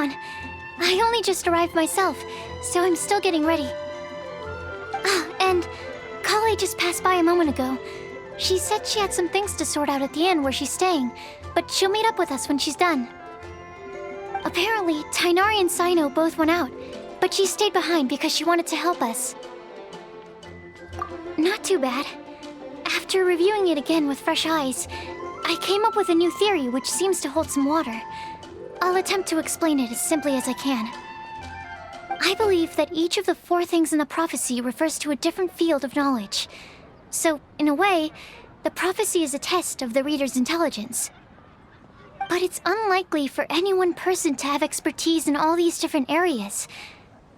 on. I only just arrived myself, so I'm still getting ready. Ah, and Kale just passed by a moment ago. She said she had some things to sort out at the inn where she's staying, but she'll meet up with us when she's done. Apparently, Tainari and Sino both went out, but she stayed behind because she wanted to help us. Not too bad. After reviewing it again with fresh eyes, I came up with a new theory which seems to hold some water. I'll attempt to explain it as simply as I can. I believe that each of the 4 things in the prophecy refers to a different field of knowledge. So, in a way, the prophecy is a test of the reader's intelligence. But it's unlikely for any one person to have expertise in all these different areas.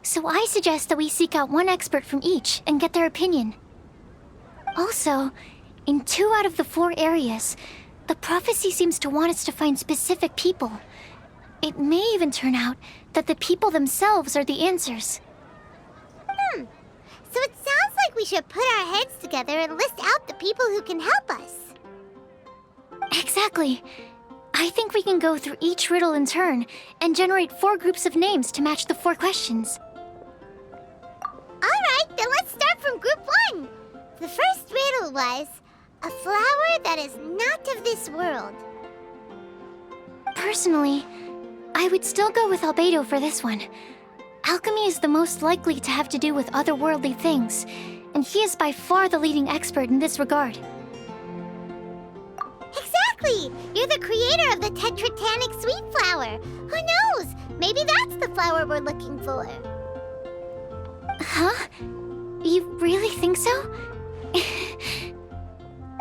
So I suggest that we seek out one expert from each and get their opinion. Also, in 2 out of the 4 areas, the prophecy seems to want us to find specific people. It may even turn out that the people themselves are the answers. So it sounds like we should put our heads together and list out the people who can help us. Exactly. I think we can go through each riddle in turn and generate 4 groups of names to match the 4 questions. Alright, then let's start from group 1. The first riddle was, a flower that is not of this world. Personally, I would still go with Albedo for this one. Alchemy is the most likely to have to do with otherworldly things, and he is by far the leading expert in this regard. Exactly! You're the creator of the tetratanic sweet flower. Who knows? Maybe that's the flower we're looking for. Huh? You really think so?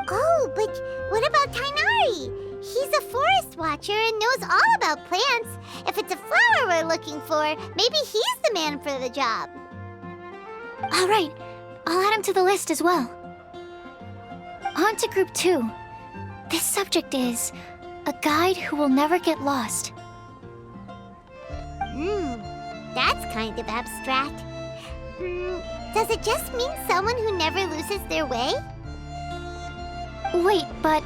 Oh, but what about Tainari? He's a forest watcher and knows all about plants. If it's a flower we're looking for, maybe he's the man for the job. All right, I'll add him to the list as well. On to group 2. This subject is a guide who will never get lost. That's kind of abstract. Does it just mean someone who never loses their way? Wait, but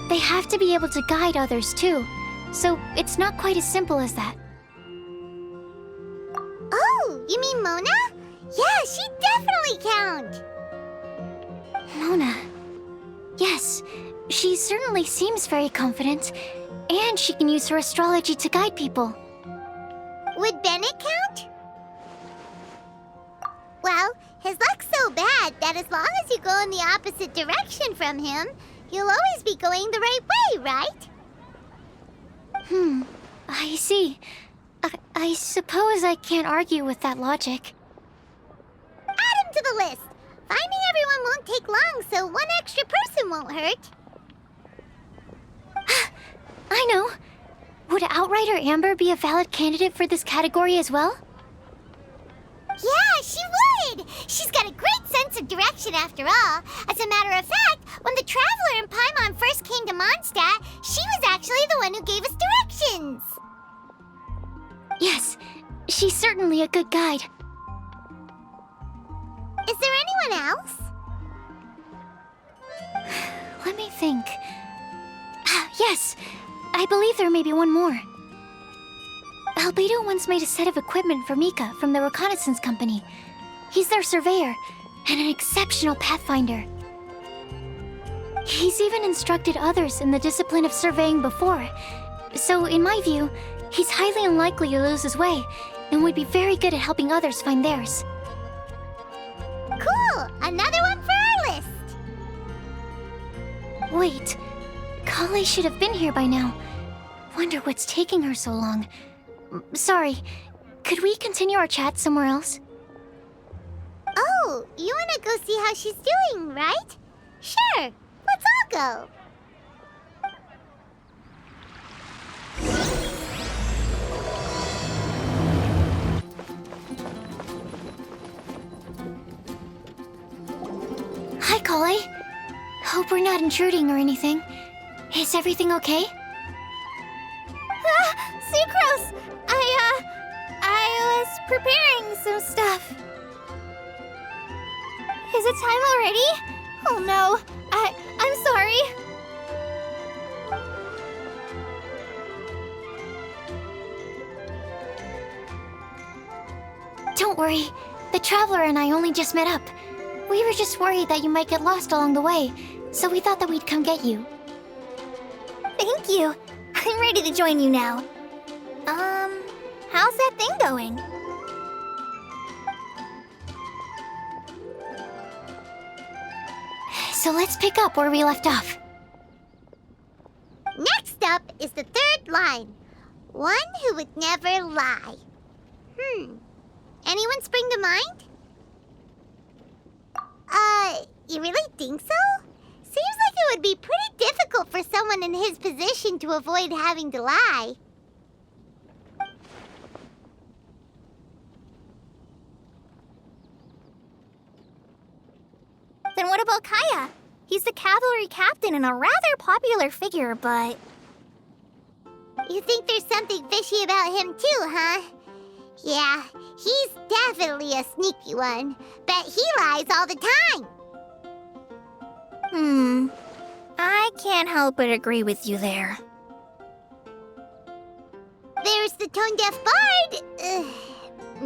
they have to be able to guide others too, so it's not quite as simple as that. Oh, you mean Mona? Yeah, she definitely count. Mona. Yes, she certainly seems very confident, and she can use her astrology to guide people. Would Bennett count? Well, his luck's so bad that as long as you go in the opposite direction from him, you'll always be going the right way, right? I see. I suppose I can't argue with that logic. Add him to the list. Finding everyone won't take long, so one extra person won't hurt. I know. Would Outrider Amber be a valid candidate for this category as well? Yeah, she would! She's got a great sense of direction after all. As a matter of fact, when the Traveler in Paimon first came to Mondstadt, she was actually the one who gave us directions. Yes, she's certainly a good guide. Is there anyone else? Let me think. Yes, I believe there may be one more. Albedo once made a set of equipment for Mika from the reconnaissance company. He's their surveyor, and an exceptional pathfinder. He's even instructed others in the discipline of surveying before. So, in my view, he's highly unlikely to lose his way, and would be very good at helping others find theirs. Cool! Another one for our list! Wait, Kale should have been here by now. Wonder what's taking her so long. Sorry, could we continue our chat somewhere else? Oh, you wanna go see how she's doing, right? Sure, let's all go. Hi, Kale. Hope we're not intruding or anything. Is everything okay? Sucrose! I was preparing some stuff. Is it time already? Oh no, I'm sorry. Don't worry. The Traveler and I only just met up. We were just worried that you might get lost along the way, so we thought that we'd come get you. Thank you. I'm ready to join you now. How's that thing going? So let's pick up where we left off. Next up is the third line. One who would never lie. Anyone spring to mind? You really think so? Seems like it would be pretty difficult for someone in his position to avoid having to lie. Then what about Kaya? He's the cavalry captain and a rather popular figure, but... You think there's something fishy about him too, huh? Yeah, he's definitely a sneaky one. Bet he lies all the time. I can't help but agree with you there. There's the tone-deaf bard.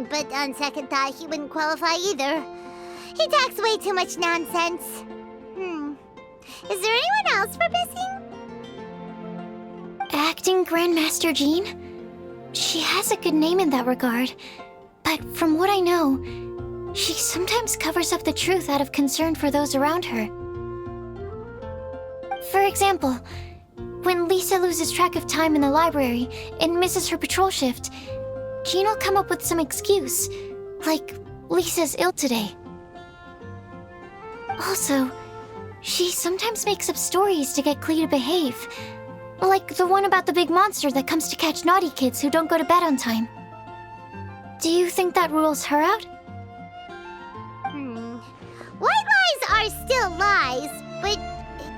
But on second thought, he wouldn't qualify either. He talks way too much nonsense. Is there anyone else we're missing? Acting Grandmaster Jean? She has a good name in that regard, but from what I know, she sometimes covers up the truth out of concern for those around her. For example, when Lisa loses track of time in the library and misses her patrol shift, Jean will come up with some excuse, like Lisa's ill today. Also, she sometimes makes up stories to get Klee to behave, like the one about the big monster that comes to catch naughty kids who don't go to bed on time. Do you think that rules her out? White lies are still lies, but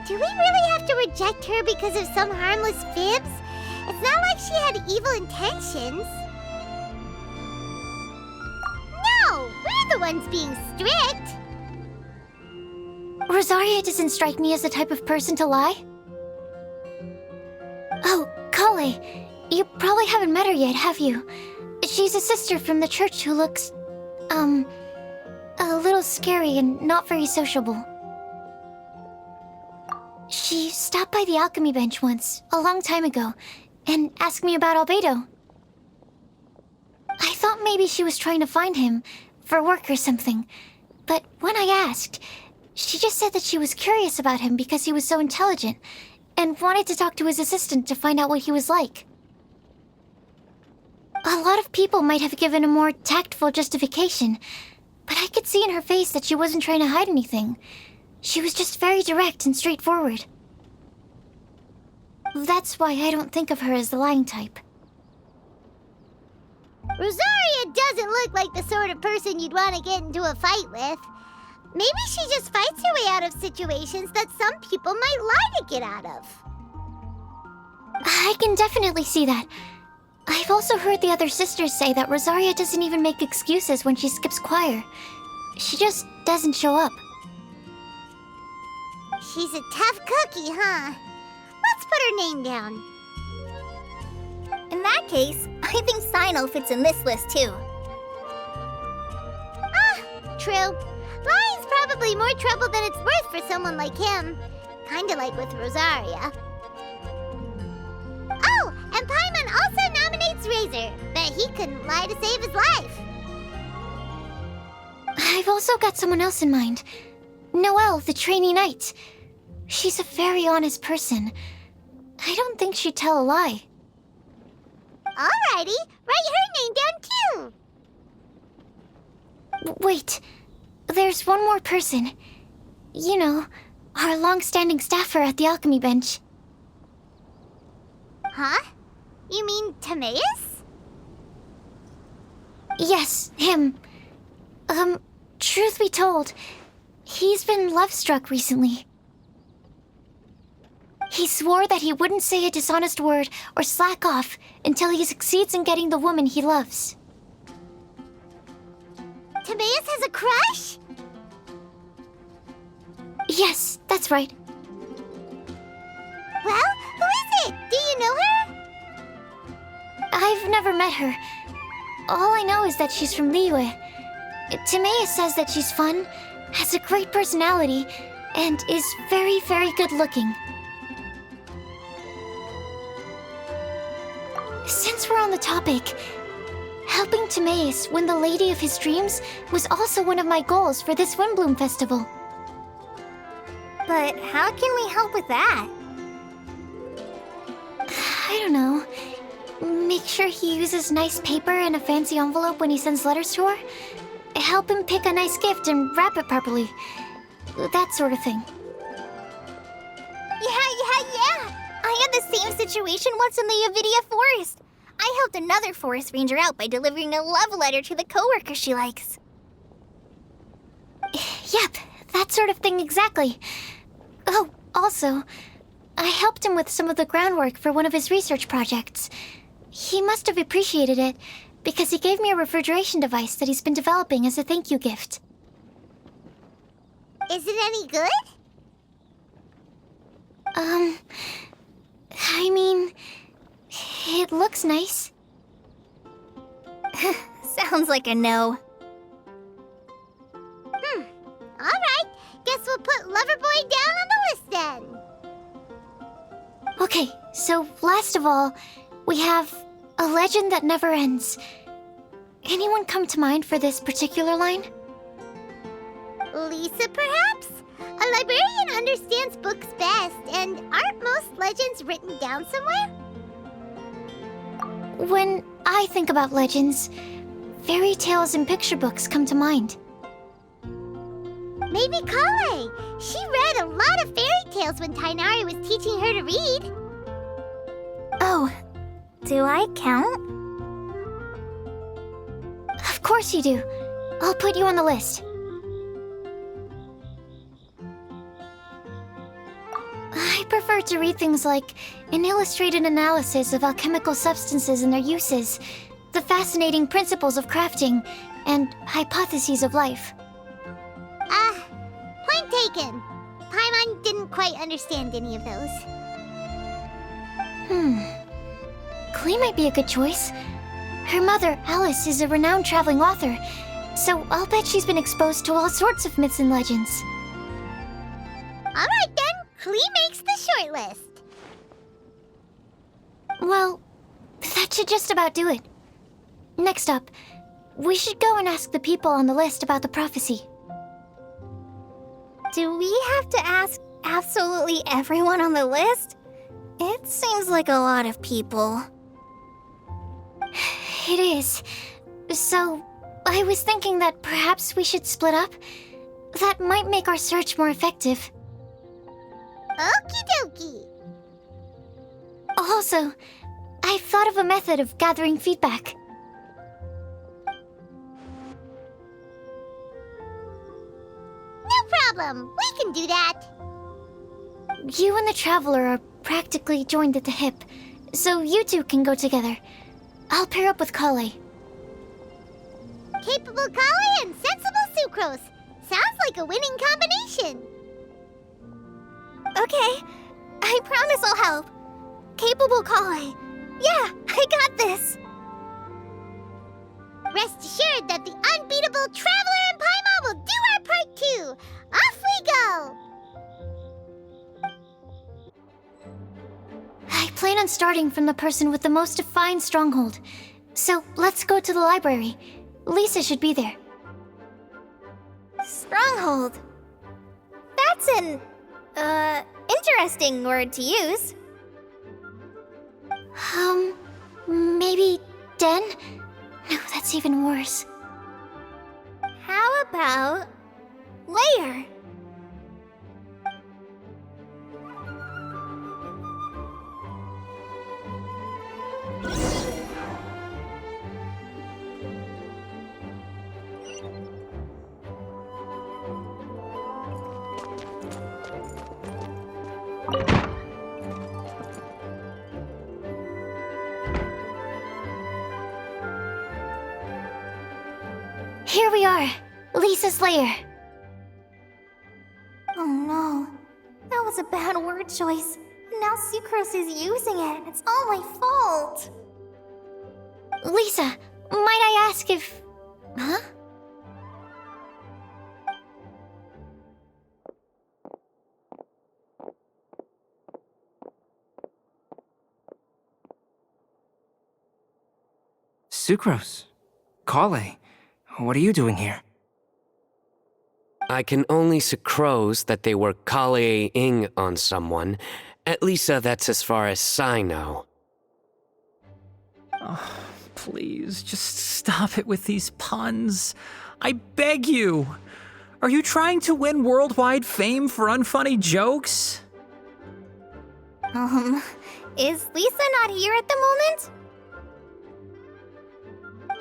do we really have to reject her because of some harmless fibs? It's not like she had evil intentions. No, we're the ones being strict. Rosaria doesn't strike me as the type of person to lie. Oh, Kale, you probably haven't met her yet, have you? She's a sister from the church who looks, a little scary and not very sociable. She stopped by the alchemy bench once, a long time ago, and asked me about Albedo. I thought maybe she was trying to find him, for work or something, but when I asked, she just said that she was curious about him because he was so intelligent, and wanted to talk to his assistant to find out what he was like. A lot of people might have given a more tactful justification, but I could see in her face that she wasn't trying to hide anything. She was just very direct and straightforward. That's why I don't think of her as the lying type. Rosaria doesn't look like the sort of person you'd want to get into a fight with. Maybe she just fights her way out of situations that some people might lie to get out of. I can definitely see that. I've also heard the other sisters say that Rosaria doesn't even make excuses when she skips choir. She just doesn't show up. She's a tough cookie, huh? Let's put her name down. In that case, I think Sino fits in this list too. True. Lying's probably more trouble than it's worth for someone like him. Kinda like with Rosaria. Oh, and Paimon also nominates Razor. Bet he couldn't lie to save his life. I've also got someone else in mind. Noelle, the trainee knight. She's a very honest person. I don't think she'd tell a lie. Alrighty, write her name down too. Wait, there's one more person. You know, our long-standing staffer at the alchemy bench. Huh? You mean Timaeus? Yes, him. Truth be told, he's been love-struck recently. He swore that he wouldn't say a dishonest word or slack off until he succeeds in getting the woman he loves. Timaeus has a crush? Yes, that's right. Well, who is it? Do you know her? I've never met her. All I know is that she's from Liyue. Timea says that she's fun, has a great personality, and is very, very good looking. Since we're on the topic, helping Timaeus win the lady of his dreams was also one of my goals for this Windblume Festival. But how can we help with that? I don't know. Make sure he uses nice paper and a fancy envelope when he sends letters to her. Help him pick a nice gift and wrap it properly. That sort of thing. Yeah. I had the same situation once in the Avidia Forest. I helped another forest ranger out by delivering a love letter to the coworker she likes. Yep, that sort of thing exactly. Oh, also, I helped him with some of the groundwork for one of his research projects. He must have appreciated it, because he gave me a refrigeration device that he's been developing as a thank you gift. Is it any good? I mean, it looks nice. Sounds like a no. Alright, guess we'll put Loverboy down on the list then. Okay, so last of all, we have a legend that never ends. Anyone come to mind for this particular line? Lisa, perhaps? A librarian understands books best, and aren't most legends written down somewhere? When I think about legends, fairy tales and picture books come to mind. Maybe Kale. She read a lot of fairy tales when Tainari was teaching her to read. Oh, do I count? Of course you do. I'll put you on the list. I prefer to read things like an illustrated analysis of alchemical substances and their uses, the fascinating principles of crafting, and hypotheses of life. Point taken. Paimon didn't quite understand any of those. Klee might be a good choice. Her mother, Alice, is a renowned traveling author, so I'll bet she's been exposed to all sorts of myths and legends. Alright then, Klee makes the shortlist. Well, that should just about do it. Next up, we should go and ask the people on the list about the prophecy. Do we have to ask absolutely everyone on the list? It seems like a lot of people. It is. So, I was thinking that perhaps we should split up. That might make our search more effective. Okie dokie. Also, I've thought of a method of gathering feedback. No problem. We can do that. You and the Traveler are practically joined at the hip, so you two can go together. I'll pair up with Kale. Capable Kale and sensible Sucrose. Sounds like a winning combination. Okay, I promise I'll help. Capable Kale. Yeah, I got this. Rest assured that the unbeatable Traveler and Paimon will do our part too. Off we go. I plan on starting from the person with the most defined stronghold. So let's go to the library. Lisa should be there. Stronghold. That's an, interesting word to use. Maybe den? No, that's even worse. How about layer? Here we are, Lisa's lair. Oh no, that was a bad word choice. Now Sucrose is using it. It's all my fault. Lisa, might I ask if... Huh? Sucrose. Kale, what are you doing here? I can only sucrose that they were kale-ing on someone. At least that's as far as I know. Oh, please, just stop it with these puns. I beg you. Are you trying to win worldwide fame for unfunny jokes? Is Lisa not here at the moment?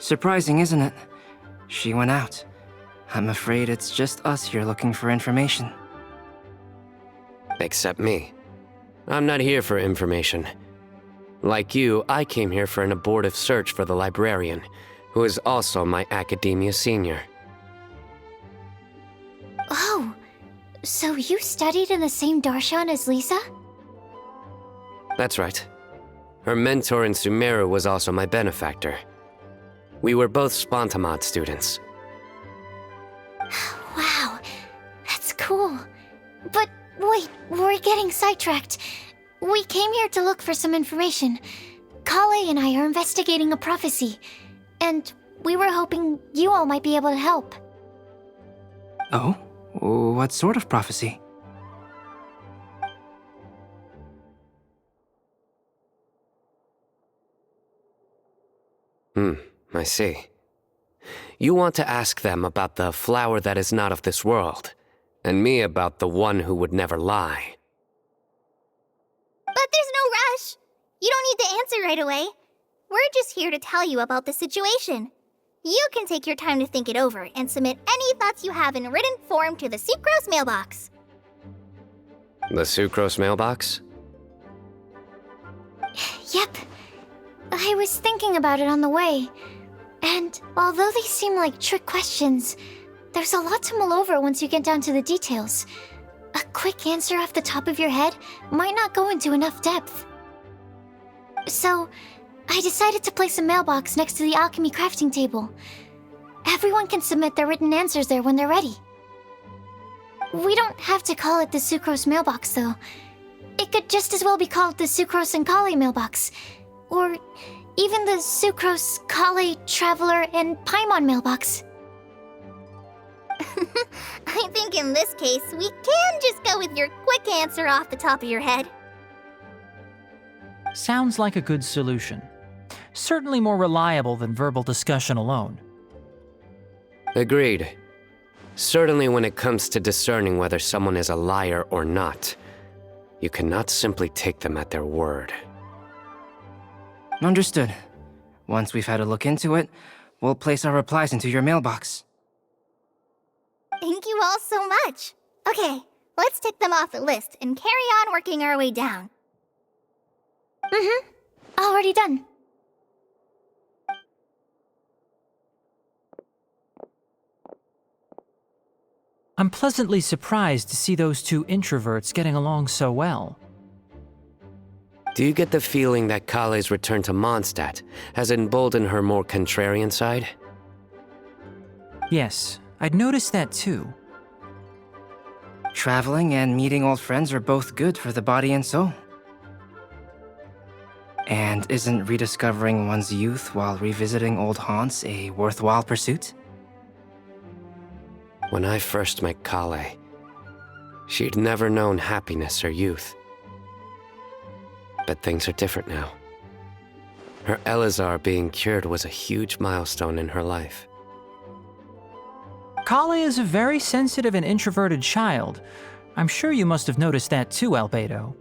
Surprising, isn't it? She went out. I'm afraid it's just us here looking for information. Except me. I'm not here for information. Like you, I came here for an abortive search for the librarian, who is also my academia senior. Oh, so you studied in the same darshan as Lisa? That's right. Her mentor in Sumeru was also my benefactor. We were both Spontamod students. Wow, that's cool. But wait, we're getting sidetracked. We came here to look for some information. Kale and I are investigating a prophecy, and we were hoping you all might be able to help. Oh? What sort of prophecy? I see. You want to ask them about the flower that is not of this world, and me about the one who would never lie. But there's no rush. You don't need to answer right away. We're just here to tell you about the situation. You can take your time to think it over and submit any thoughts you have in written form to the Sucrose mailbox. The Sucrose mailbox? Yep. I was thinking about it on the way. And although they seem like trick questions, there's a lot to mull over once you get down to the details. A quick answer off the top of your head might not go into enough depth. So, I decided to place a mailbox next to the alchemy crafting table. Everyone can submit their written answers there when they're ready. We don't have to call it the Sucrose mailbox, though. It could just as well be called the Sucrose and Kale mailbox. Or even the Sucrose, Kale, Traveler, and Paimon mailbox. I think in this case, we can just go with your quick answer off the top of your head. Sounds like a good solution. Certainly more reliable than verbal discussion alone. Agreed. Certainly when it comes to discerning whether someone is a liar or not, you cannot simply take them at their word. Understood. Once we've had a look into it, we'll place our replies into your mailbox. Thank you all so much. Okay, let's tick them off the list and carry on working our way down. Already done. I'm pleasantly surprised to see those two introverts getting along so well. Do you get the feeling that Kale's return to Mondstadt has emboldened her more contrarian side? Yes, I'd noticed that too. Traveling and meeting old friends are both good for the body and soul. And isn't rediscovering one's youth while revisiting old haunts a worthwhile pursuit? When I first met Kale, she'd never known happiness or youth. But things are different now. Her Elazar being cured was a huge milestone in her life. Kale is a very sensitive and introverted child. I'm sure you must have noticed that too, Albedo.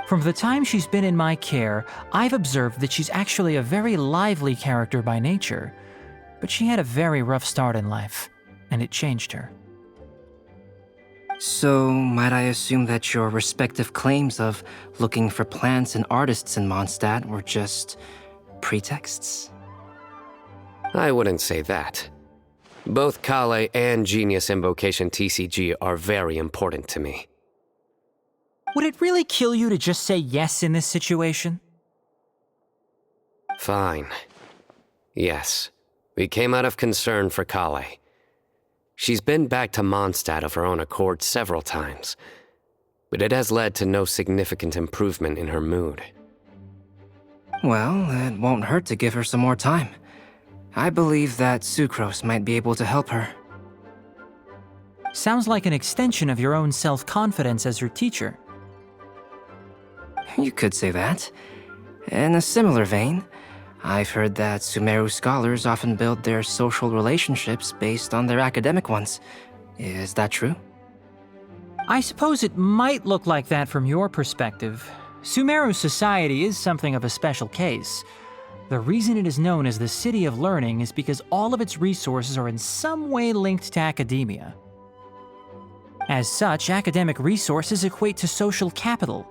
From the time she's been in my care, I've observed that she's actually a very lively character by nature. But she had a very rough start in life, and it changed her. So, might I assume that your respective claims of looking for plants and artists in Mondstadt were just pretexts? I wouldn't say that. Both Kale and Genius Invocation TCG are very important to me. Would it really kill you to just say yes in this situation? Fine. Yes, we came out of concern for Kale. She's been back to Mondstadt of her own accord several times, but it has led to no significant improvement in her mood. Well, it won't hurt to give her some more time. I believe that Sucrose might be able to help her. Sounds like an extension of your own self-confidence as her teacher. You could say that. In a similar vein, I've heard that Sumeru scholars often build their social relationships based on their academic ones. Is that true? I suppose it might look like that from your perspective. Sumeru society is something of a special case. The reason it is known as the City of Learning is because all of its resources are in some way linked to academia. As such, academic resources equate to social capital.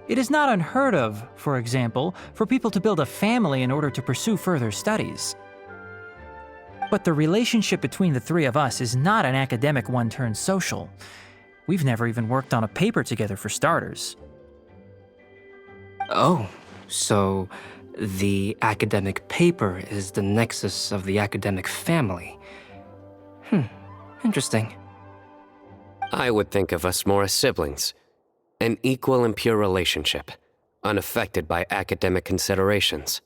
It is not unheard of, for example, for people to build a family in order to pursue further studies. But the relationship between the three of us is not an academic one turned social. We've never even worked on a paper together for starters. Oh, so the academic paper is the nexus of the academic family. Interesting. I would think of us more as siblings. An equal and pure relationship, unaffected by academic considerations.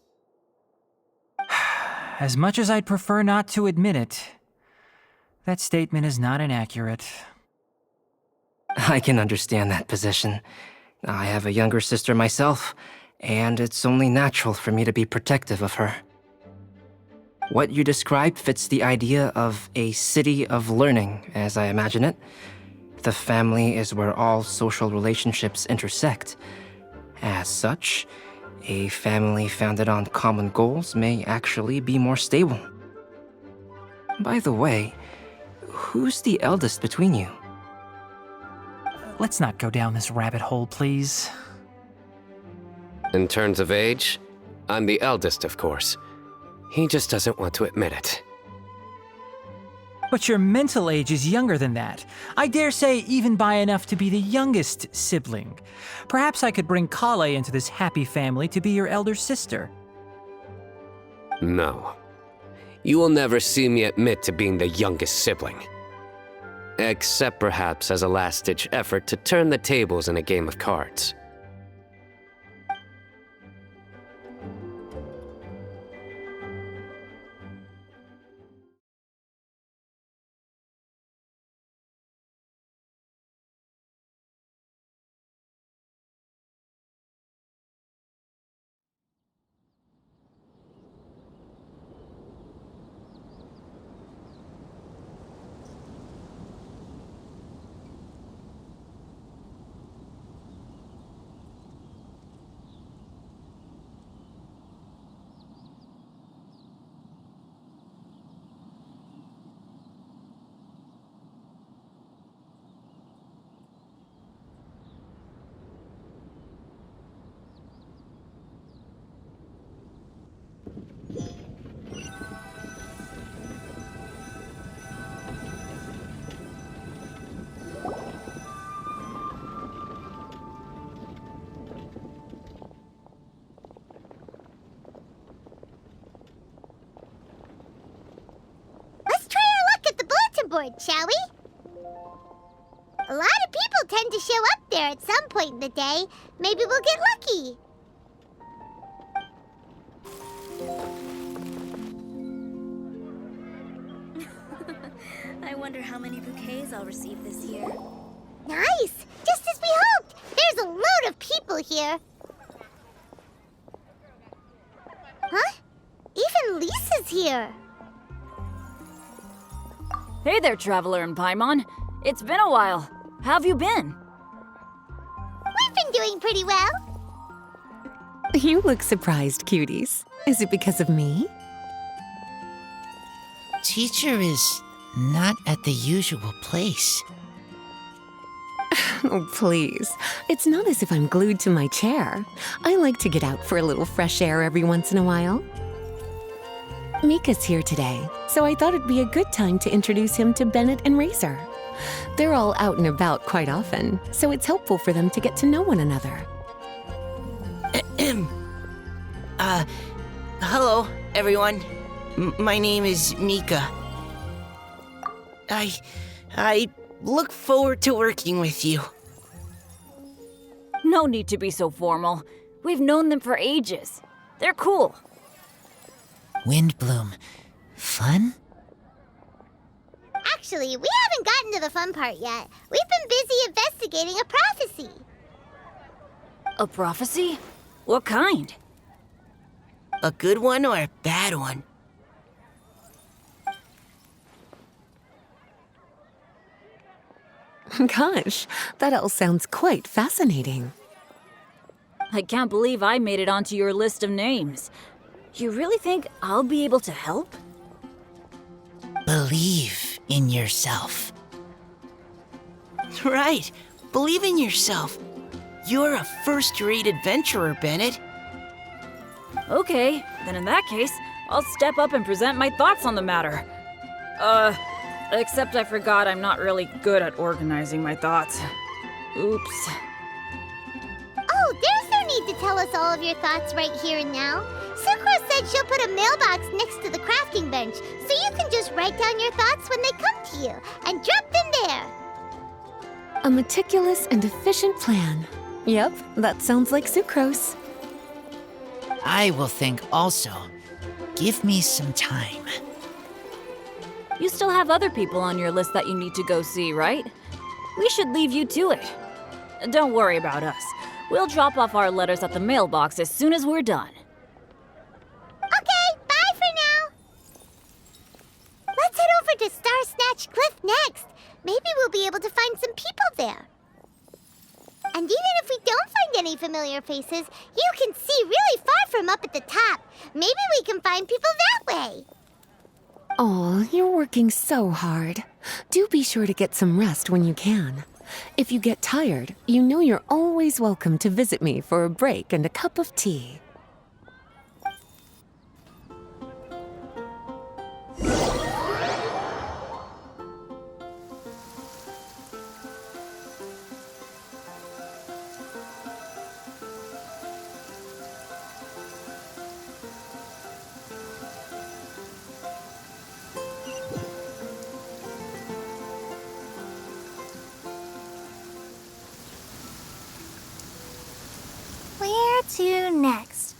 As much as I'd prefer not to admit it, that statement is not inaccurate. I can understand that position. I have a younger sister myself, and it's only natural for me to be protective of her. What you described fits the idea of a city of learning, as I imagine it. The family is where all social relationships intersect. As such, a family founded on common goals may actually be more stable. By the way, who's the eldest between you? Let's not go down this rabbit hole, please. In terms of age, I'm the eldest, of course. He just doesn't want to admit it. But your mental age is younger than that. I dare say even by enough to be the youngest sibling. Perhaps I could bring Kale into this happy family to be your elder sister. No. You will never see me admit to being the youngest sibling. Except perhaps as a last-ditch effort to turn the tables in a game of cards. Let's try our luck at the bulletin board, shall we? A lot of people tend to show up there at some point in the day. Maybe we'll get lucky. I wonder how many bouquets I'll receive this year. Nice! Just as we hoped! There's a load of people here. Huh? Even Lisa's here. Hey there, Traveler and Paimon. It's been a while. How have you been? We've been doing pretty well. You look surprised, cuties. Is it because of me? Teacher is not at the usual place. Oh, please. It's not as if I'm glued to my chair. I like to get out for a little fresh air every once in a while. Mika's here today, so I thought it'd be a good time to introduce him to Bennett and Razor. They're all out and about quite often, so it's helpful for them to get to know one another. Hello, everyone. My name is Mika. I look forward to working with you. No need to be so formal. We've known them for ages. They're cool. Windblume. Fun? Actually, we haven't gotten to the fun part yet. We've been busy investigating a prophecy. A prophecy? What kind? A good one or a bad one? Gosh, that all sounds quite fascinating. I can't believe I made it onto your list of names. You really think I'll be able to help? Believe in yourself. Right. Believe in yourself. You're a first-rate adventurer, Bennett. Okay, then in that case, I'll step up and present my thoughts on the matter. Except I forgot I'm not really good at organizing my thoughts. Oops. Oh, there's no need to tell us all of your thoughts right here and now. Sucrose said she'll put a mailbox next to the crafting bench, so you can just write down your thoughts when they come to you, and drop them there. A meticulous and efficient plan. Yep, that sounds like Sucrose. I will think also. Give me some time. You still have other people on your list that you need to go see, right? We should leave you to it. Don't worry about us. We'll drop off our letters at the mailbox as soon as we're done. Okay, bye for now. Let's head over to Star Snatch Cliff next. Maybe we'll be able to find some people there. And even if we don't find any familiar faces, you can see really far from up at the top. Maybe we can find people that way. Oh, you're working so hard. Do be sure to get some rest when you can. If you get tired, you know you're always welcome to visit me for a break and a cup of tea. Where to next?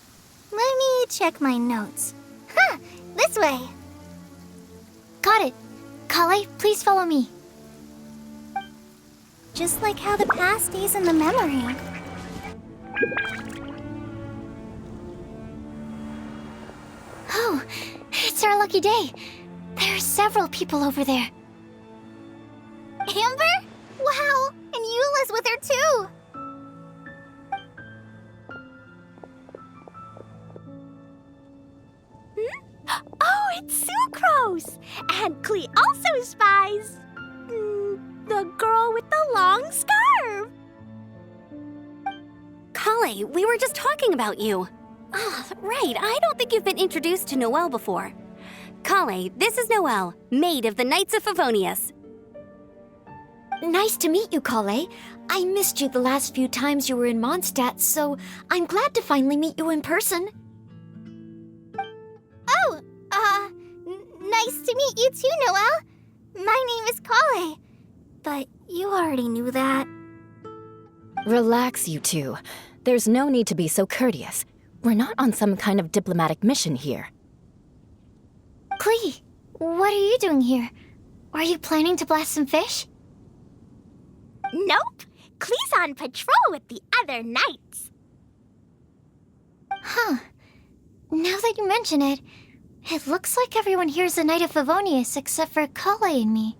Let me check my notes. Huh, this way. Got it. Kale, please follow me. Just like how the past stays in the memory. Oh, it's our lucky day. There are several people over there. Amber? Wow, and Eula's with her too. Oh, it's Sucrose! And Klee also spies the girl with the long scarf. Kale, we were just talking about you. Ah, right, I don't think you've been introduced to Noelle before. Kale, this is Noelle, maid of the Knights of Favonius. Nice to meet you, Kale. I missed you the last few times you were in Mondstadt, so I'm glad to finally meet you in person. Oh, nice to meet you too, Noelle. My name is Kale, but you already knew that. Relax, you two. There's no need to be so courteous. We're not on some kind of diplomatic mission here. Klee, what are you doing here? Are you planning to blast some fish? Nope. Klee's on patrol with the other knights. Huh. Now that you mention it, it looks like everyone here is a Knight of Favonius except for Kale and me.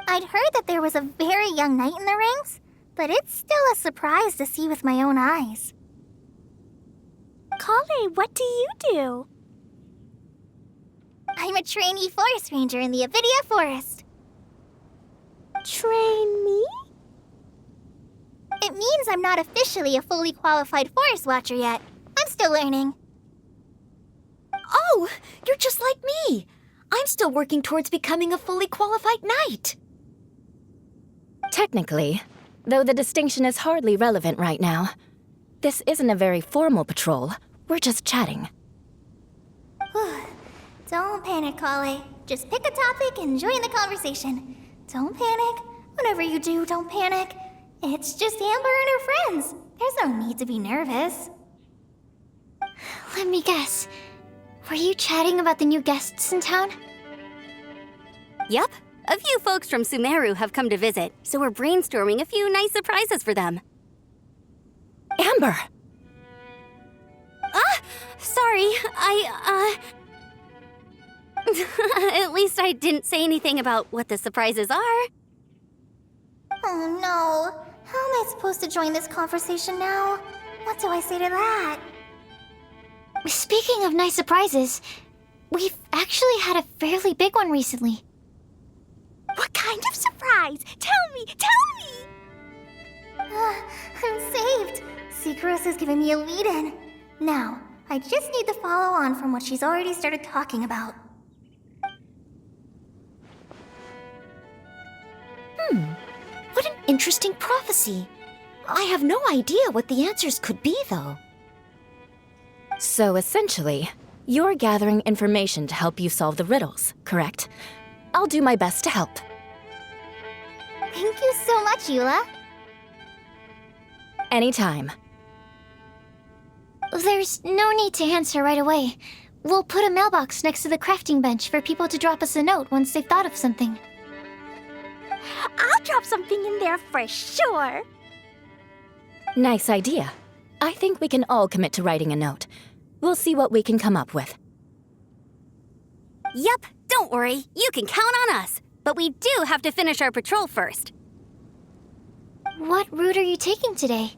I'd heard that there was a very young knight in the ranks, but it's still a surprise to see with my own eyes. Kale, what do you do? I'm a trainee forest ranger in the Avidia Forest. Trainee? It means I'm not officially a fully qualified forest watcher yet. I'm still learning. Oh, you're just like me. I'm still working towards becoming a fully qualified knight. Technically, though the distinction is hardly relevant right now. This isn't a very formal patrol. We're just chatting. Don't panic, Kale. Just pick a topic and join the conversation. Don't panic. Whatever you do, don't panic. It's just Amber and her friends. There's no need to be nervous. Let me guess. Were you chatting about the new guests in town? Yup. A few folks from Sumeru have come to visit, so we're brainstorming a few nice surprises for them. Amber! Sorry, At least I didn't say anything about what the surprises are. Oh no. How am I supposed to join this conversation now? What do I say to that? Speaking of nice surprises, we've actually had a fairly big one recently. What kind of surprise? Tell me! I'm saved. Sucrose has given me a lead-in. Now, I just need to follow on from what she's already started talking about. What an interesting prophecy. I have no idea what the answers could be, though. So essentially, you're gathering information to help you solve the riddles, correct? I'll do my best to help. Thank you so much, Eula. Anytime. There's no need to answer right away. We'll put a mailbox next to the crafting bench for people to drop us a note once they've thought of something. I'll drop something in there for sure. Nice idea. I think we can all commit to writing a note. We'll see what we can come up with. Yup, don't worry. You can count on us. But we do have to finish our patrol first. What route are you taking today?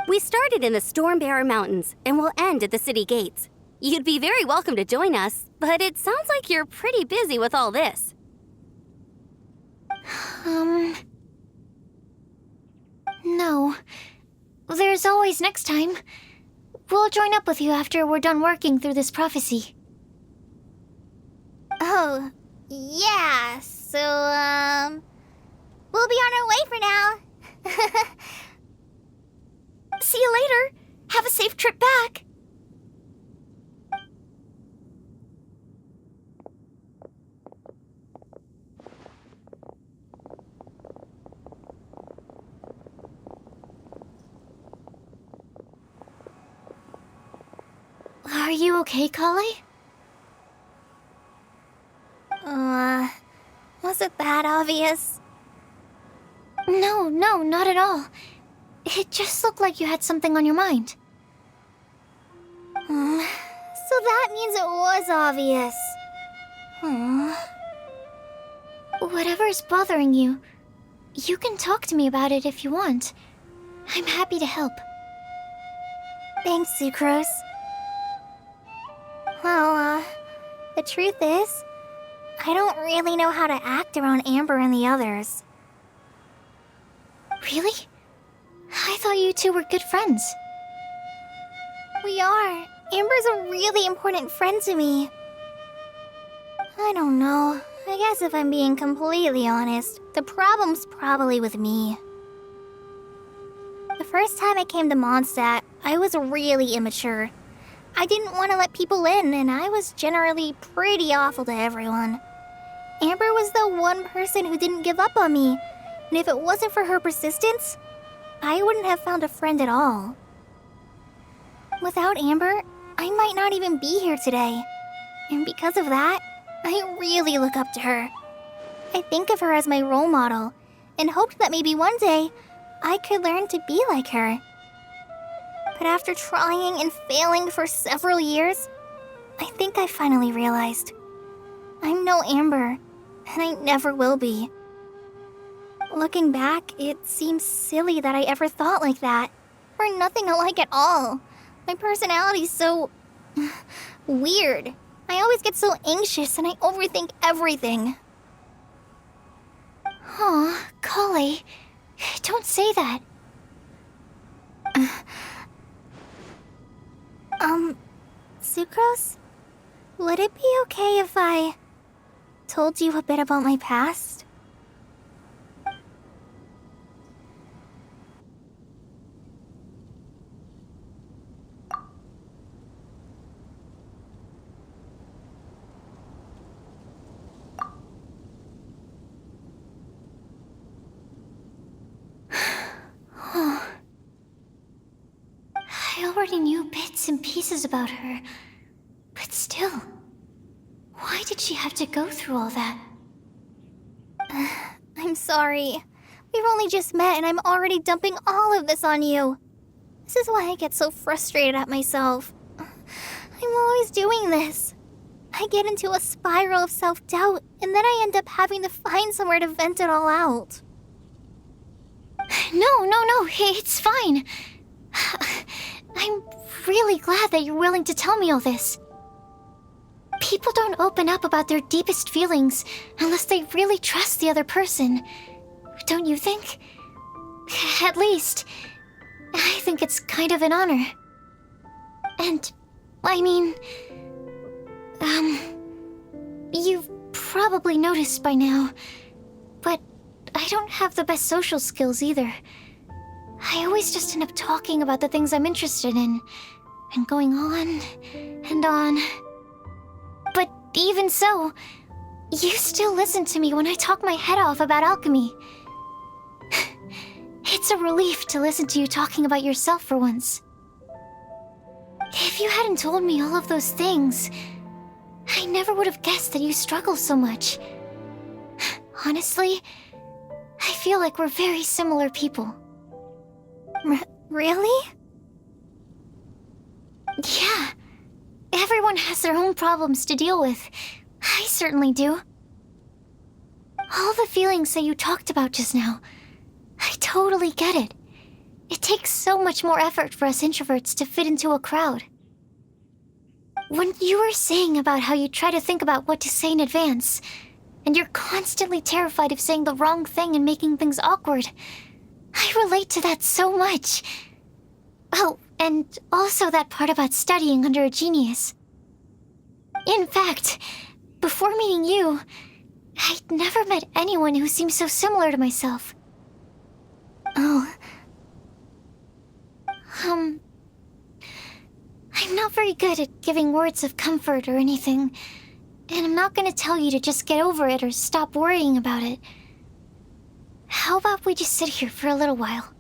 We started in the Stormbearer Mountains and will end at the city gates. You'd be very welcome to join us, but it sounds like you're pretty busy with all this. No. There's always next time. We'll join up with you after we're done working through this prophecy. Oh, yeah, so, we'll be on our way for now. See you later. Have a safe trip back. Are you okay, Kale? Was it that obvious? No, not at all. It just looked like you had something on your mind. So that means it was obvious. Whatever's bothering you, you can talk to me about it if you want. I'm happy to help. Thanks, Sucrose. Well, the truth is, I don't really know how to act around Amber and the others. Really? I thought you two were good friends. We are. Amber's a really important friend to me. I don't know. I guess if I'm being completely honest, the problem's probably with me. The first time I came to Mondstadt, I was really immature. I didn't want to let people in, and I was generally pretty awful to everyone. Amber was the one person who didn't give up on me, and if it wasn't for her persistence, I wouldn't have found a friend at all. Without Amber, I might not even be here today. And because of that, I really look up to her. I think of her as my role model, and hoped that maybe one day, I could learn to be like her. But after trying and failing for several years, I think I finally realized I'm no Amber, and I never will be. Looking back, it seems silly that I ever thought like that. We're nothing alike at all. My personality's so weird. I always get so anxious and I overthink everything. Aw, Kale, don't say that. Sucrose? Would it be okay if I told you a bit about my past? I I already knew bits and pieces about her. But still, why did she have to go through all that? I'm sorry. We've only just met and I'm already dumping all of this on you. This is why I get so frustrated at myself. I'm always doing this. I get into a spiral of self-doubt, and then I end up having to find somewhere to vent it all out. No, it's fine. I'm really glad that you're willing to tell me all this. People don't open up about their deepest feelings unless they really trust the other person. Don't you think? At least, I think it's kind of an honor. And, I mean, you've probably noticed by now, but I don't have the best social skills either. I always just end up talking about the things I'm interested in, and going on and on. But even so, you still listen to me when I talk my head off about alchemy. It's a relief to listen to you talking about yourself for once. If you hadn't told me all of those things, I never would have guessed that you struggle so much. Honestly, I feel like we're very similar people. Really? Yeah. Everyone has their own problems to deal with. I certainly do. All the feelings that you talked about just now, I totally get it. It takes so much more effort for us introverts to fit into a crowd. When you were saying about how you try to think about what to say in advance, and you're constantly terrified of saying the wrong thing and making things awkward, I relate to that so much. Oh, and also that part about studying under a genius. In fact, before meeting you, I'd never met anyone who seemed so similar to myself. Oh. I'm not very good at giving words of comfort or anything, and I'm not gonna tell you to just get over it or stop worrying about it. How about we just sit here for a little while?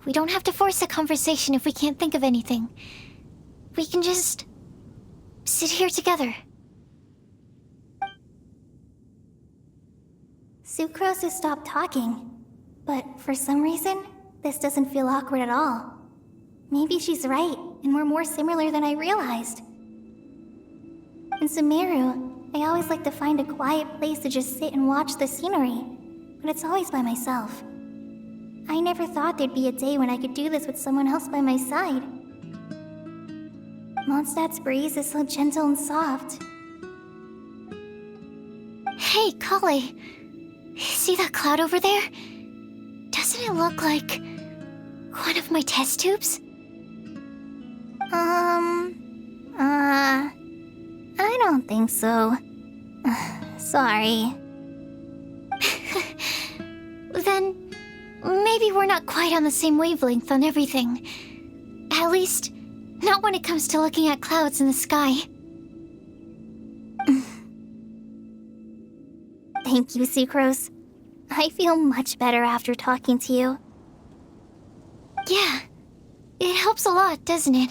We don't have to force a conversation if we can't think of anything. We can just sit here together. Sucrose has stopped talking, but for some reason, this doesn't feel awkward at all. Maybe she's right, and we're more similar than I realized. In Sumeru, I always like to find a quiet place to just sit and watch the scenery, but it's always by myself. I never thought there'd be a day when I could do this with someone else by my side. Mondstadt's breeze is so gentle and soft. Hey, Kale. See that cloud over there? Doesn't it look like one of my test tubes? I don't think so. Sorry. Then maybe we're not quite on the same wavelength on everything. At least, not when it comes to looking at clouds in the sky. Thank you, Sucrose. I feel much better after talking to you. Yeah, it helps a lot, doesn't it?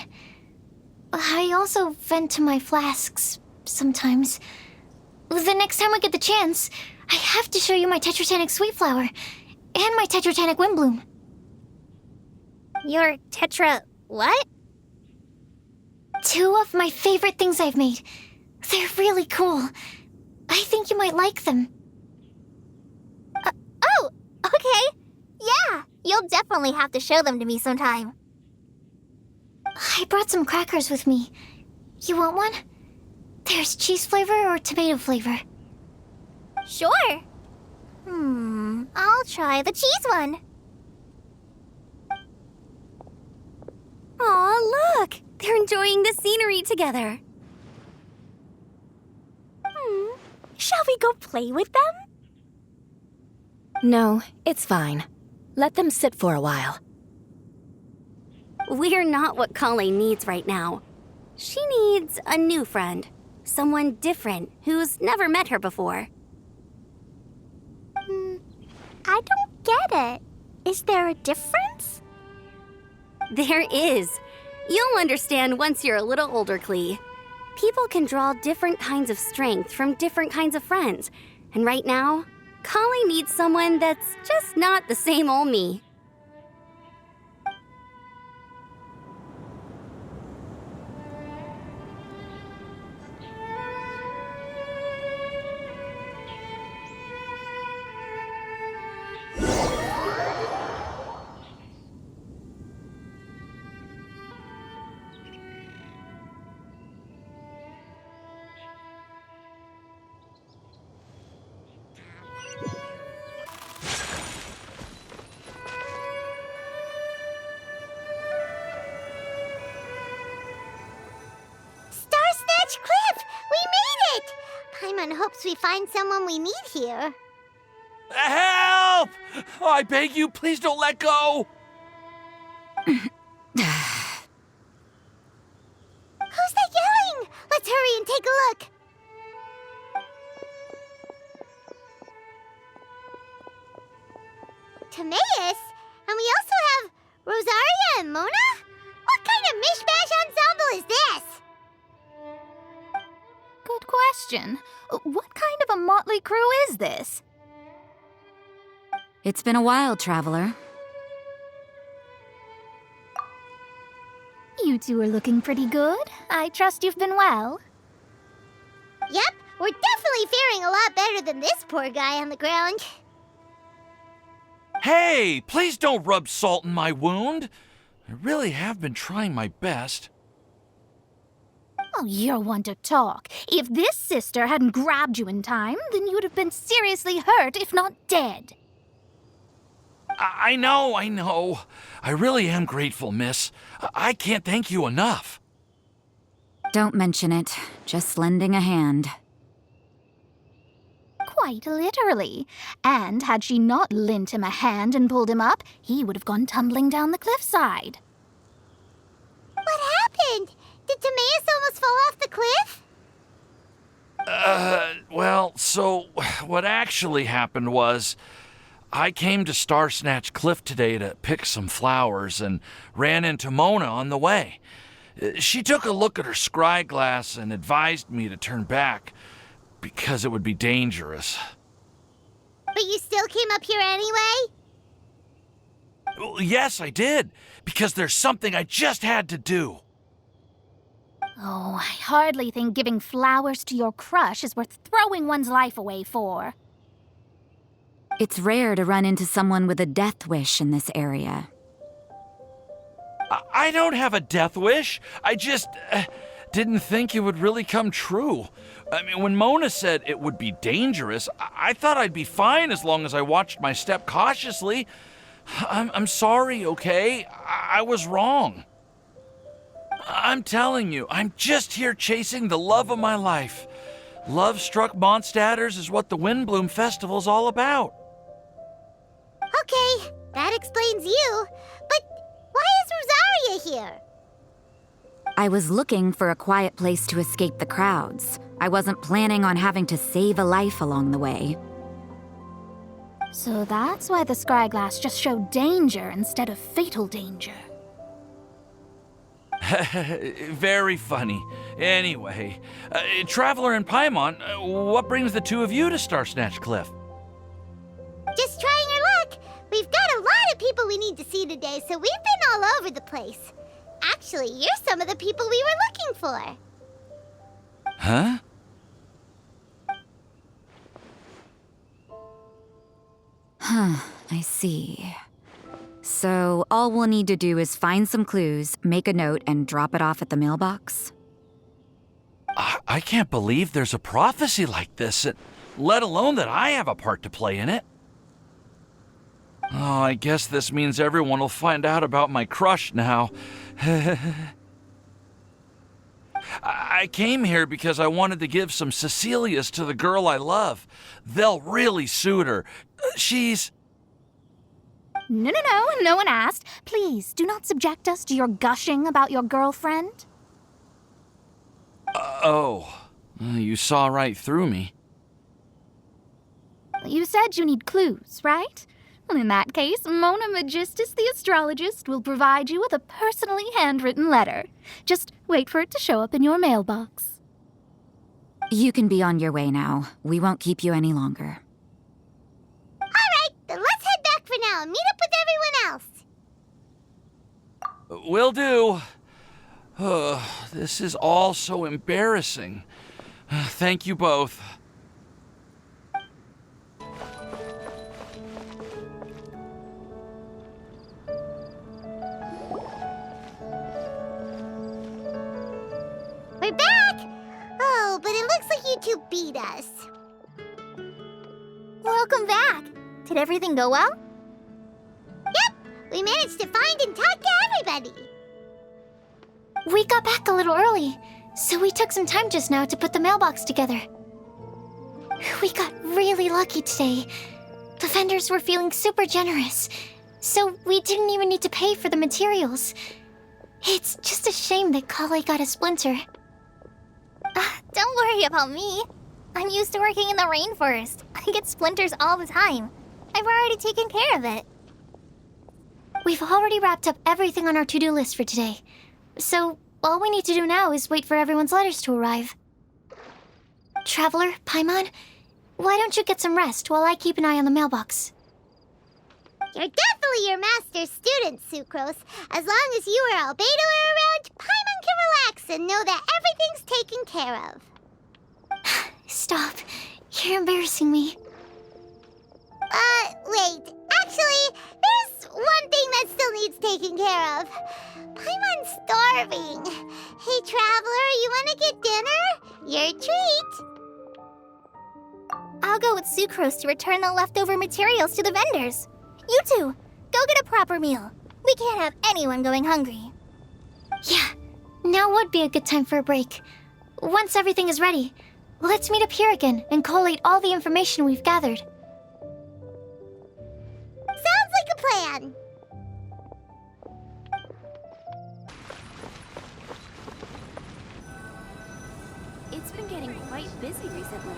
I also vent to my flasks sometimes. The next time I get the chance, I have to show you my Tetratanic Sweet Flower and my Tetratanic Windblume. Your Tetra... what? Two of my favorite things I've made. They're really cool. I think you might like them. Oh, okay. Yeah, you'll definitely have to show them to me sometime. I brought some crackers with me. You want one? There's cheese flavor or tomato flavor. Sure. I'll try the cheese one. Aw, look! They're enjoying the scenery together. Shall we go play with them? No, it's fine. Let them sit for a while. We're not what Kale needs right now. She needs a new friend. Someone different who's never met her before. I don't get it. Is there a difference? There is. You'll understand once you're a little older, Klee. People can draw different kinds of strength from different kinds of friends. And right now, Kale needs someone that's just not the same old me. Cliff! We made it! Paimon hopes we find someone we need here. Help! Oh, I beg you, please don't let go! Who's that yelling? Let's hurry and take a look. Timaeus? And we also have Rosaria and Mona? What kind of mishmash ensemble is this? Good question. What kind of a motley crew is this? It's been a while, Traveler. You two are looking pretty good. I trust you've been well. Yep, we're definitely faring a lot better than this poor guy on the ground. Hey, please don't rub salt in my wound. I really have been trying my best. Oh, you're one to talk. If this sister hadn't grabbed you in time, then you would have been seriously hurt, if not dead. I know. I really am grateful, miss. I can't thank you enough. Don't mention it. Just lending a hand. Quite literally. And had she not lent him a hand and pulled him up, he would have gone tumbling down the cliffside. What happened? Did Timaeus almost fall off the cliff? Well, so what actually happened was I came to Star Snatch Cliff today to pick some flowers and ran into Mona on the way. She took a look at her scry glass and advised me to turn back because it would be dangerous. But you still came up here anyway? Well, yes, I did, because there's something I just had to do. Oh, I hardly think giving flowers to your crush is worth throwing one's life away for. It's rare to run into someone with a death wish in this area. I don't have a death wish. I just didn't think it would really come true. I mean, when Mona said it would be dangerous, I thought I'd be fine as long as I watched my step cautiously. I'm sorry, okay? I was wrong. I'm telling you, I'm just here chasing the love of my life. Love-struck Mondstadters is what the Windblume Festival's all about. Okay, that explains you. But why is Rosaria here? I was looking for a quiet place to escape the crowds. I wasn't planning on having to save a life along the way. So that's why the scryglass just showed danger instead of fatal danger. Very funny. Anyway, Traveler and Paimon, what brings the two of you to Star Snatch Cliff? Just trying our luck. We've got a lot of people we need to see today, so we've been all over the place. Actually, you're some of the people we were looking for. Huh? I see. So, all we'll need to do is find some clues, make a note, and drop it off at the mailbox? I can't believe there's a prophecy like this, let alone that I have a part to play in it. Oh, I guess this means everyone will find out about my crush now. I came here because I wanted to give some Cecilias to the girl I love. They'll really suit her. She's... No one asked. Please, do not subject us to your gushing about your girlfriend. You saw right through me. You said you need clues, right? In that case, Mona Magistus the astrologist will provide you with a personally handwritten letter. Just wait for it to show up in your mailbox. You can be on your way now. We won't keep you any longer. Alright, then let's head back for now and meet up with everyone else. Will do. This is all so embarrassing. Thank you both. We're back! Oh, but it looks like you two beat us. Welcome back. Did everything go well? Yep, we managed to find and talk to everybody. We got back a little early, so we took some time just now to put the mailbox together. We got really lucky today. The vendors were feeling super generous, so we didn't even need to pay for the materials. It's just a shame that Kale got a splinter. Don't worry about me. I'm used to working in the rainforest. I get splinters all the time. I've already taken care of it. We've already wrapped up everything on our to-do list for today. So, all we need to do now is wait for everyone's letters to arrive. Traveler, Paimon, why don't you get some rest while I keep an eye on the mailbox? You're definitely your master's student, Sucrose. As long as you or Albedo are around, Paimon can relax and know that everything's taken care of. Stop. You're embarrassing me. Wait. Actually, there's one thing that still needs taking care of. Paimon's starving. Hey, Traveler, you wanna get dinner? Your treat. I'll go with Sucrose to return the leftover materials to the vendors. You two, go get a proper meal. We can't have anyone going hungry. Yeah, now would be a good time for a break. Once everything is ready, let's meet up here again and collate all the information we've gathered. Sounds like a plan. It's been getting quite busy recently.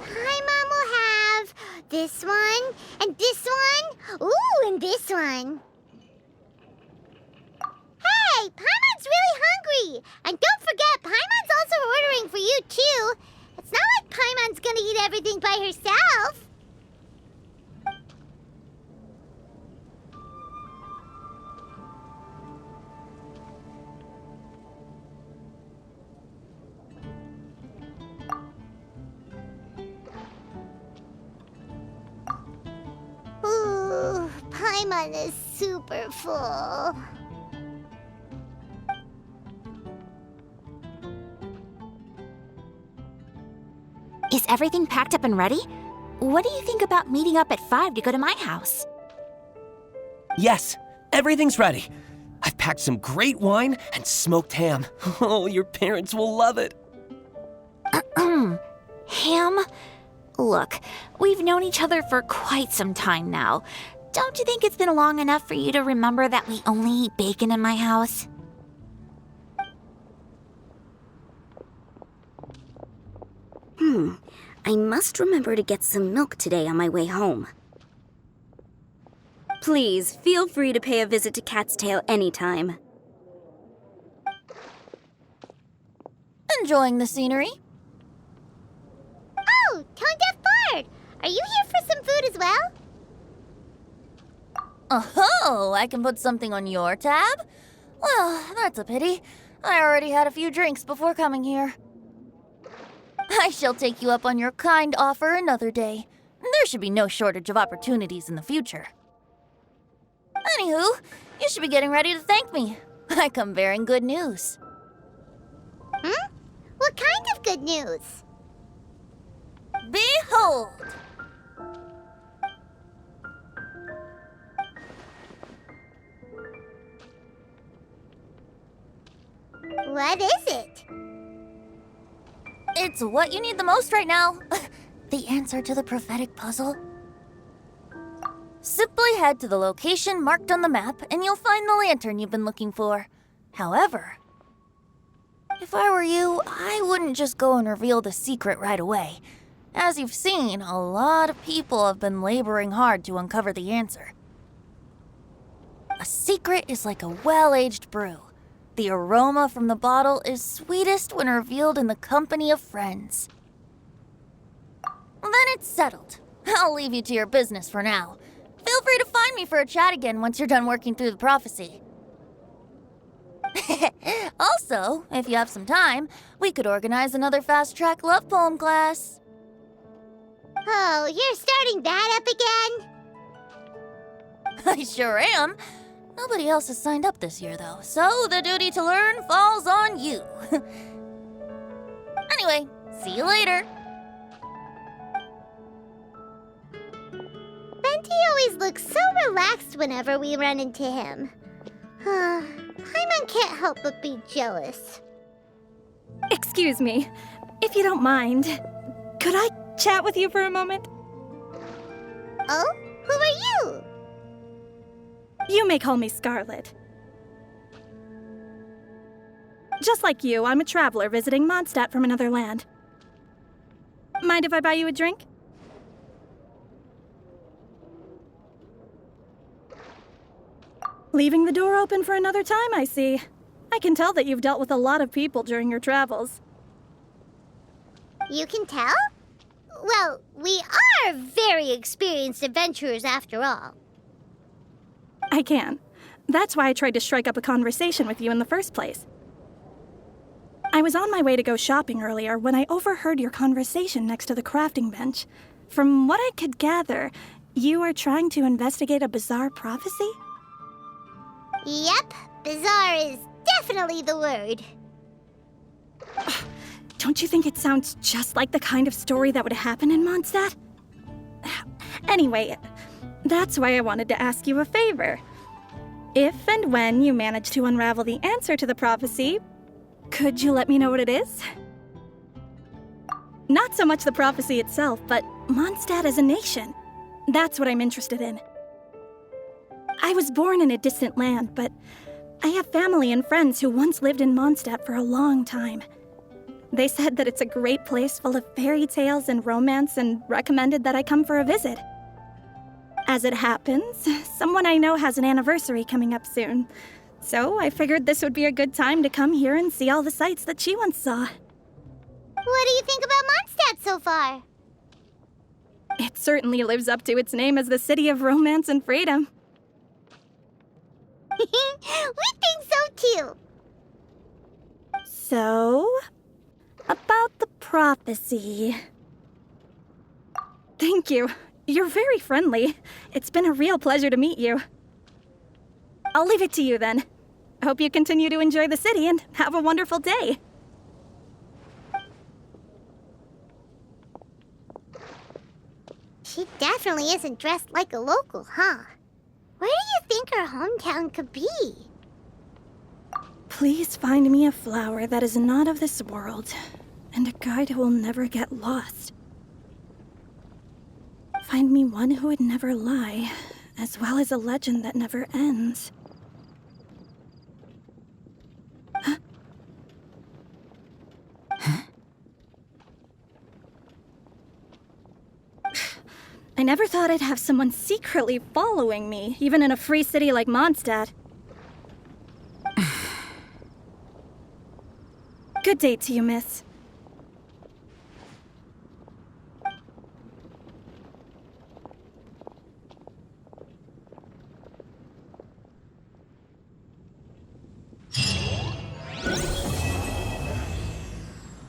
Paimon will have this one, and this one, ooh, and this one. Hey, Paimon's really hungry! And don't forget, Paimon's also ordering for you, too. It's not like Paimon's gonna eat everything by herself. Ooh, Paimon is super full. Is everything packed up and ready? What do you think about meeting up at 5 to go to my house? Yes, everything's ready. I've packed some great wine and smoked ham. Oh, your parents will love it. Ham? Look, we've known each other for quite some time now. Don't you think it's been long enough for you to remember that we only eat bacon in my house? I must remember to get some milk today on my way home. Please, feel free to pay a visit to Cat's Tail anytime. Enjoying the scenery? Oh, Tone Deaf Bard! Are you here for some food as well? Oh, I can put something on your tab? Well, that's a pity. I already had a few drinks before coming here. I shall take you up on your kind offer another day. There should be no shortage of opportunities in the future. Anywho, you should be getting ready to thank me. I come bearing good news. What kind of good news? Behold! What is it? It's what you need the most right now. The answer to the prophetic puzzle. Simply head to the location marked on the map and you'll find the lantern you've been looking for. However, If I were you, I wouldn't just go and reveal the secret right away. As you've seen, a lot of people have been laboring hard to uncover the answer. A secret is like a well-aged brew. The aroma from the bottle is sweetest when revealed in the company of friends. Then it's settled. I'll leave you to your business for now. Feel free to find me for a chat again once you're done working through the prophecy. Also, if you have some time, we could organize another fast-track love poem class. Oh, you're starting that up again? I sure am. Nobody else has signed up this year, though, so the duty to learn falls on you. Anyway, see you later. Venti always looks so relaxed whenever we run into him. Paimon can't help but be jealous. Excuse me, if you don't mind, could I chat with you for a moment? Oh? Who are you? You may call me Scarlet. Just like you, I'm a traveler visiting Mondstadt from another land. Mind if I buy you a drink? Leaving the door open for another time, I see. I can tell that you've dealt with a lot of people during your travels. You can tell? Well, we are very experienced adventurers after all. I can. That's why I tried to strike up a conversation with you in the first place. I was on my way to go shopping earlier when I overheard your conversation next to the crafting bench. From what I could gather, you are trying to investigate a bizarre prophecy? Yep, bizarre is definitely the word. Don't you think it sounds just like the kind of story that would happen in Mondstadt? Anyway, that's why I wanted to ask you a favor. If and when you manage to unravel the answer to the prophecy, could you let me know what it is? Not so much the prophecy itself, but Mondstadt as a nation. That's what I'm interested in. I was born in a distant land, but I have family and friends who once lived in Mondstadt for a long time. They said that it's a great place full of fairy tales and romance and recommended that I come for a visit. As it happens, someone I know has an anniversary coming up soon, so I figured this would be a good time to come here and see all the sights that she once saw. What do you think about Mondstadt so far? It certainly lives up to its name as the city of romance and freedom. We think so too. So, about the prophecy. Thank you. You're very friendly. It's been a real pleasure to meet you. I'll leave it to you then. Hope you continue to enjoy the city and have a wonderful day. She definitely isn't dressed like a local, huh? Where do you think her hometown could be? Please find me a flower that is not of this world, and a guide who will never get lost. Find me one who would never lie, as well as a legend that never ends. Huh? I never thought I'd have someone secretly following me, even in a free city like Mondstadt. Good day to you, miss.